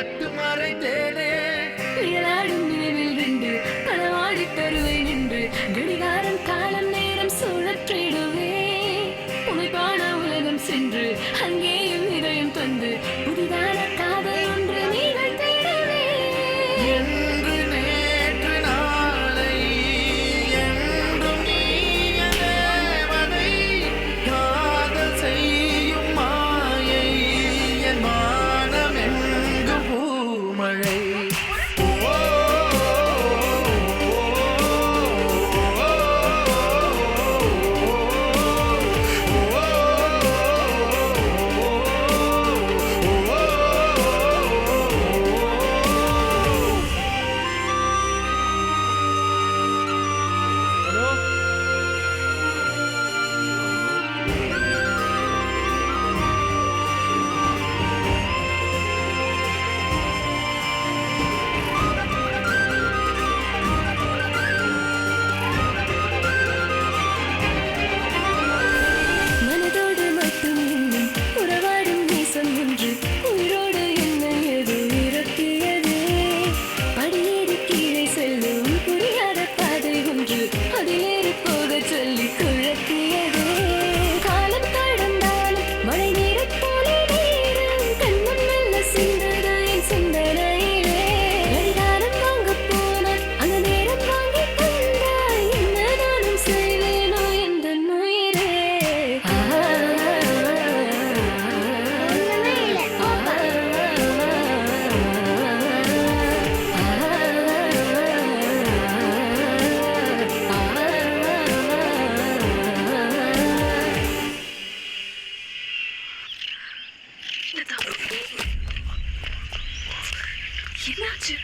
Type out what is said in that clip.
நட்டு மறைந்தேனே நிழலாடும் நினைவில் நின்று களவாடி தருவேன் என்று கடிகாரம் காலம் நேரம் சுழற்றிடுவே உமை காண உலகம் சென்று அங்கேயும் இதயம் தந்து புதிதான காதல் ஒன்று நீங்கள் தேடவே என்று நேற்று நாளை என்றும் நீய தேவதை காதல் செய்யும் மாயை என் மானம் எங்கு பூமழை மனதோடு மட்டும் இன்னும் உறவாடும் நேசம் ஒன்று உயிரோடு என்னை எது நிரப்பியதே படியேறி கீழே செல்லும் புரியாத பாதை ஒன்று அதிலேறி போக சொல்லி குழப்பியதே காலம் கடந்தாலும் மழை நீரைப் போலே நேரம் கண்முன் மெல்ல சிந்தது என் சிந்தனையிலே கடிகாரம் வாங்கப் போனால் அந்த நேரம் வாங்கித் தந்தாய் என்ன நானும் செய்வேனோ எந்தன் உயிரே என்னாச்சு?